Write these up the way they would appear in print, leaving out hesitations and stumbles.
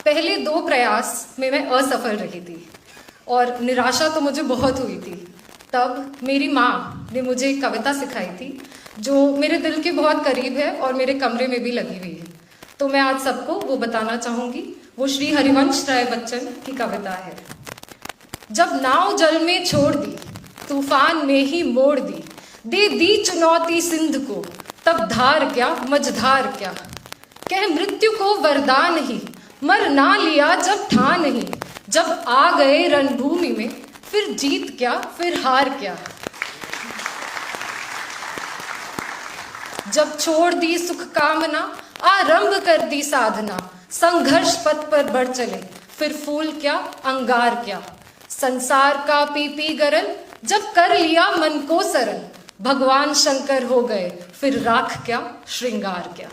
पहले 2 प्रयास में मैं असफल रही थी और निराशा तो मुझे बहुत हुई थी। तब मेरी माँ ने मुझे एक कविता सिखाई थी जो मेरे दिल के बहुत करीब है और मेरे कमरे में भी लगी हुई है। तो मैं आज सबको वो बताना चाहूँगी। वो श्री हरिवंश राय बच्चन की कविता है। जब नाव जल में छोड़ दी, तूफान में ही मोड़ दी, दे दी चुनौती सिंध को, तब धार क्या मझधार क्या, कह मृत्यु को वरदान ही, मर ना लिया जब ठान ही, जब आ गए रणभूमि में, फिर जीत क्या फिर हार क्या। जब छोड़ दी सुख कामना, आरंभ कर दी साधना, संघर्ष पथ पर बढ़ चले, फिर फूल क्या अंगार क्या, संसार का पी पी गरल, जब कर लिया मन को सरल, भगवान शंकर हो गए, फिर राख क्या श्रृंगार क्या।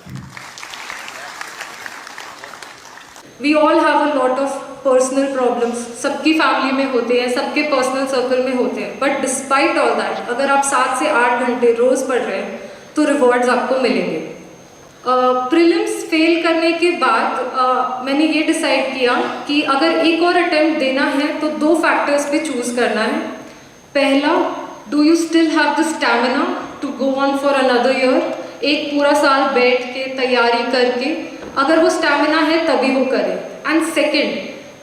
We all have a lot of personal problems, सबकी फैमिली में होते हैं, सबके पर्सनल सर्कल में होते हैं, बट डिस्पाइट ऑल दैट अगर आप 7 से 8 घंटे रोज पढ़ रहे हैं तो रिवॉर्ड्स आपको मिलेंगे। प्रीलिम्स फेल करने के बाद मैंने ये डिसाइड किया कि अगर एक और अटेम्प्ट देना है तो 2 फैक्टर्स पे चूज करना है। पहला, do you still have the stamina to go on for another year, एक पूरा साल बैठ के तैयारी करके, अगर वो स्टैमिना है तभी वो करें। एंड सेकेंड,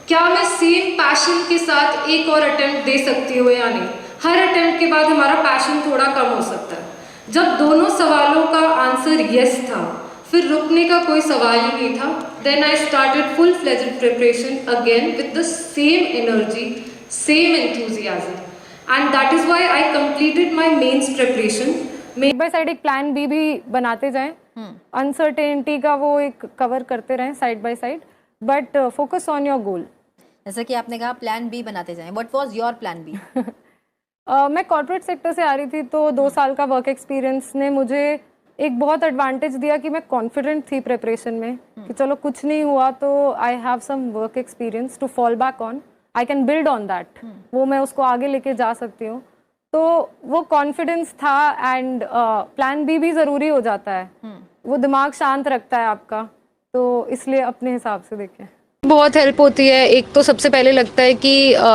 क्या मैं सेम पैशन के साथ एक और अटेम्प्ट दे सकती हूँ या नहीं। हर अटेम्प्ट के बाद हमारा पैशन थोड़ा कम हो सकता है। जब दोनों सवालों का आंसर यस था, फिर रुकने का कोई सवाल ही नहीं था। Then I started full fledged preparation again with the same energy, same enthusiasm, and that is why I completed my mains preparation. Side by side एक प्लान बी भी बनाते जाएं, अनसर्टेनिटी का वो एक कवर करते रहें side by side, but focus on your goal. जैसा कि आपने कहा प्लान बी बनाते जाएं, what was your plan B? मैं कॉर्पोरेट सेक्टर से आ रही थी, तो 2 साल का वर्क एक्सपीरियंस ने मुझे एक बहुत एडवांटेज दिया कि मैं कॉन्फिडेंट थी प्रिपरेशन में कि चलो कुछ नहीं हुआ तो I have some work experience to fall back on, I can build on that, वो मैं उसको आगे लेके जा सकती हूँ। तो वो कॉन्फिडेंस था एंड प्लान बी भी ज़रूरी हो जाता है, वो दिमाग शांत रखता है आपका, तो इसलिए अपने हिसाब से देखें। बहुत हेल्प होती है। एक तो सबसे पहले लगता है कि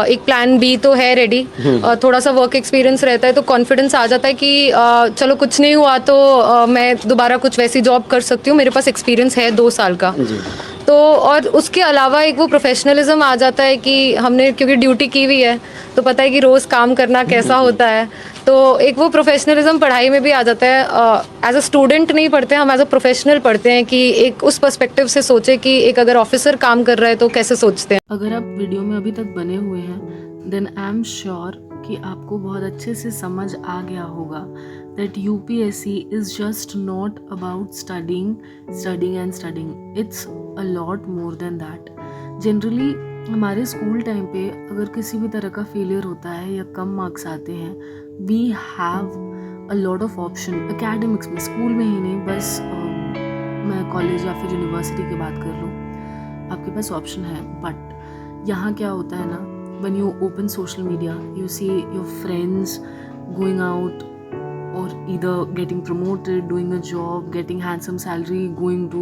एक प्लान बी तो है रेडी, थोड़ा सा वर्क एक्सपीरियंस रहता है तो कॉन्फिडेंस आ जाता है कि चलो कुछ नहीं हुआ तो मैं दोबारा कुछ वैसी जॉब कर सकती हूँ, मेरे पास एक्सपीरियंस है 2 साल का। तो और उसके अलावा एक वो प्रोफेशनलिज्म आ जाता है कि हमने क्योंकि ड्यूटी की हुई है तो पता है कि रोज़ काम करना कैसा होता है, तो एक वो प्रोफेशनलिज्म पढ़ाई में भी आ जाता है। एज अ स्टूडेंट नहीं पढ़ते हम, एज अ प्रोफेशनल पढ़ते हैं कि एक उस पर्सपेक्टिव से सोचे कि एक अगर ऑफिसर काम कर रहा है तो कैसे सोचते हैं। अगर आप वीडियो में अभी तक बने हुए हैं देन आई एम श्योर कि आपको बहुत अच्छे से समझ आ गया होगा that UPSC is just not about studying and studying. It's a lot more than that. Generally हमारे स्कूल टाइम पे अगर किसी भी तरह का फेलियर होता है या कम मार्क्स आते हैं, we have a lot of option academics में, स्कूल में ही नहीं, बस मैं कॉलेज या फिर यूनिवर्सिटी की बात कर लूँ, आपके पास ऑप्शन है। बट यहाँ क्या होता है ना, when you open social media you see your friends going out or either getting promoted, doing a job, getting handsome salary, going to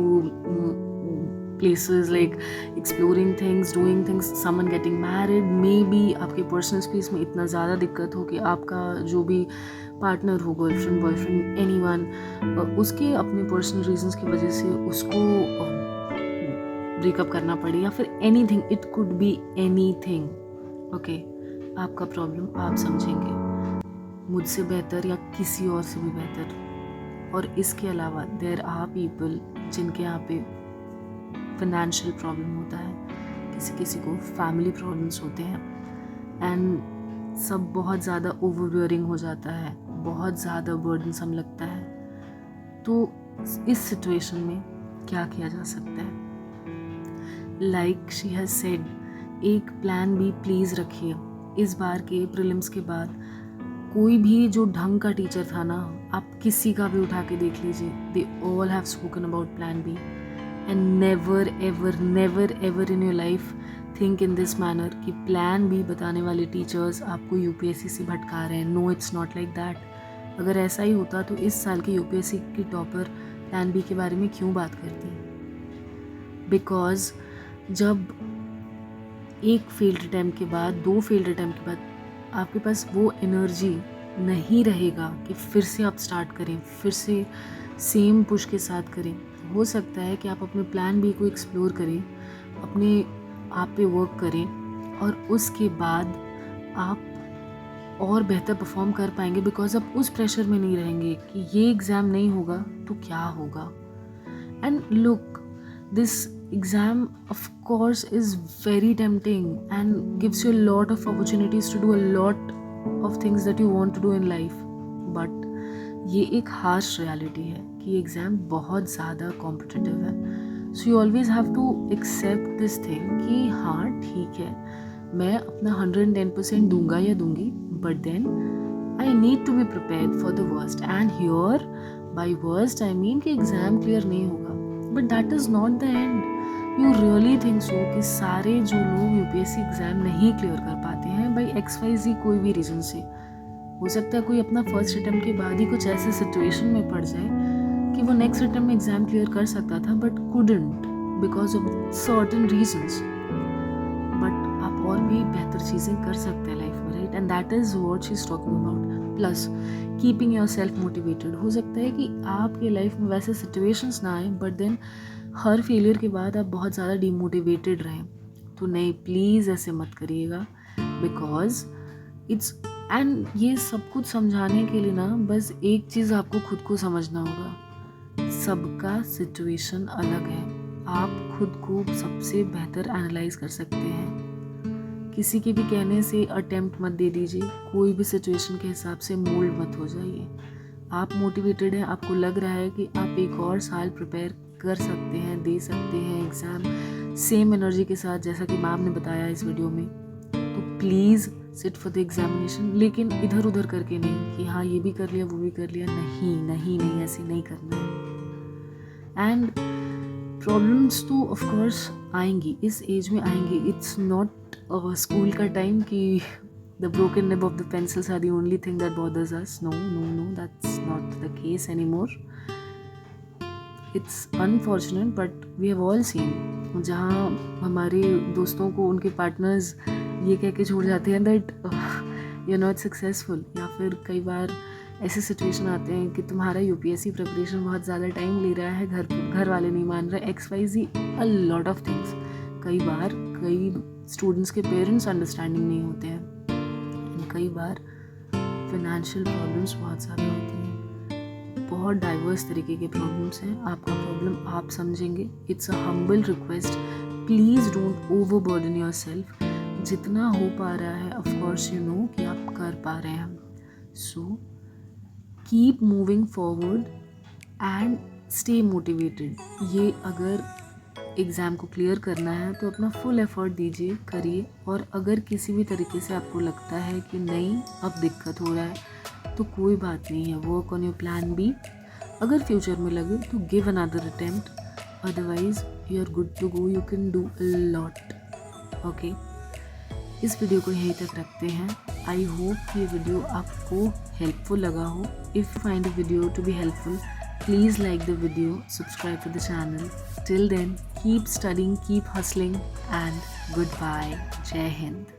places like exploring things, doing things, someone getting married, maybe आपके personal space में इतना ज़्यादा दिक्कत हो कि आपका जो भी पार्टनर हो, गर्लफ्रेंड बॉयफ्रेंड एनीवन, उसके अपने पर्सनल रीजंस की वजह से उसको ब्रेकअप करना पड़े या फिर anything, it could be anything. Okay, आपका प्रॉब्लम आप समझेंगे, मुझसे बेहतर या किसी और से भी बेहतर। और इसके अलावा देयर आर पीपल जिनके यहाँ पे फाइनेंशियल प्रॉब्लम होता है, किसी को फैमिली प्रॉब्लम्स होते हैं, एंड सब बहुत ज़्यादा ओवरवेयरिंग हो जाता है, बहुत ज़्यादा बर्डनसम लगता है। तो इस सिचुएशन में क्या किया जा सकता है? लाइक शी हैज़ सेड, एक प्लान बी प्लीज़ रखिए। इस बार के प्रीलिम्स के बाद कोई भी जो ढंग का टीचर था ना, आप किसी का भी उठा के देख लीजिए, they all have spoken about plan B. And never ever in your life think in this manner कि प्लान बी बताने वाले टीचर्स आपको यूपीएससी से भटका रहे हैं। No, it's not like that. अगर ऐसा ही होता तो इस साल की यूपीएससी की टॉपर प्लान बी के बारे में क्यों बात करती? बिकॉज जब एक फेल्ड अटैम्प्ट के बाद, 2 फेल्ड अटैम्प्ट के बाद आपके पास वो एनर्जी नहीं रहेगा कि फिर से आप स्टार्ट करें, फिर से सेम पुश के साथ करें। हो सकता है कि आप अपने प्लान बी को एक्सप्लोर करें, अपने आप पे वर्क करें और उसके बाद आप और बेहतर परफॉर्म कर पाएंगे, बिकॉज आप उस प्रेशर में नहीं रहेंगे कि ये एग्ज़ाम नहीं होगा तो क्या होगा। And look, this exam of course is very tempting and gives you a lot of opportunities to do a lot of things that you want to do in life, but ये एक harsh reality है कि exam बहुत ज़्यादा competitive है। So you always have to accept this thing कि हाँ ठीक है, मैं अपना 110% दूंगा या दूंगी, but then I need to be prepared for the worst, and here by worst I mean कि एग्ज़ाम क्लियर नहीं होगा, but that is not the end। You really think so कि सारे जो लोग यूपीएससी एग्ज़ाम नहीं क्लियर कर पाते हैं बाई XYZ कोई भी रीज़न से, हो सकता है कोई अपना फर्स्ट अटैम्प्ट के बाद ही कुछ ऐसे सिचुएशन में पड़ जाए कि वो नेक्स्ट अटैम्प्ट में एग्ज़ाम क्लियर कर सकता था but couldn't because of certain reasons. But आप और भी बेहतर चीज़ें कर सकते हैं लाइफ में, right? And that is what she is talking about. Plus keeping your self motivated. हो सकता है कि आपके लाइफ में वैसे सिचुएशंस ना आए बट देन हर फेलियर के बाद आप बहुत ज़्यादा डिमोटिवेटेड रहें, तो नहीं, प्लीज़ ऐसे मत करिएगा, बिकॉज इट्स एंड ये सब कुछ समझाने के लिए ना बस एक चीज़ आपको खुद को समझना होगा, सबका सिचुएशन अलग है। आप खुद को सबसे बेहतर एनालाइज कर सकते हैं। किसी के भी कहने से अटेम्प्ट मत दे दीजिए, कोई भी सिचुएशन के हिसाब से मोल्ड मत हो जाइए। आप मोटिवेटेड हैं, आपको लग रहा है कि आप एक और साल प्रिपेयर कर सकते हैं, दे सकते हैं एग्ज़ाम सेम एनर्जी के साथ जैसा कि मैम ने बताया इस वीडियो में, तो please sit for the examination. लेकिन इधर उधर करके नहीं कि हाँ ये भी कर लिया वो भी कर लिया, नहीं नहीं नहीं, ऐसे नहीं करना है। एंड प्रॉब्लम्स तो ऑफ कोर्स आएंगी, इस एज में आएंगी। इट्स नॉट स्कूल का टाइम कि the broken nib of the pencils are the only thing that bothers us. No, that's not the case anymore. It's unfortunate but we have all seen जहाँ हमारे दोस्तों को उनके partners ये कह के छोड़ जाते हैं that you're not successful, या फिर कई बार ऐसे सिचुएशन आते हैं कि तुम्हारा यूपीएससी प्रिपरेशन बहुत ज़्यादा टाइम ले रहा है, घर वाले नहीं मान रहे, XYZ a lot of things। कई बार कई स्टूडेंट्स के पेरेंट्स अंडरस्टैंडिंग नहीं होते हैं, कई बार फाइनेंशियल प्रॉब्लम्स बहुत ज़्यादा होती हैं, बहुत डाइवर्स तरीके के प्रॉब्लम्स हैं। आपका प्रॉब्लम आप समझेंगे। It's a humble request, please don't overburden yourself. जितना हो पा रहा है ऑफ कोर्स यू नो कि आप कर पा रहे हैं, so keep moving forward and stay motivated. ये अगर एग्ज़ाम को क्लियर करना है तो अपना फुल एफर्ट दीजिए, करिए। और अगर किसी भी तरीके से आपको लगता है कि नहीं अब दिक्कत हो रहा है तो कोई बात नहीं है, work on your plan B. अगर फ्यूचर में लगे तो give another attempt, otherwise you are good to go, you can do a lot. Okay, इस वीडियो को यहीं तक रखते हैं। आई होप ये वीडियो आपको हेल्पफुल लगा हो। If you find the video to be helpful, please like the video, subscribe to the channel. Till then, keep studying, keep hustling, and goodbye. Jai Hind.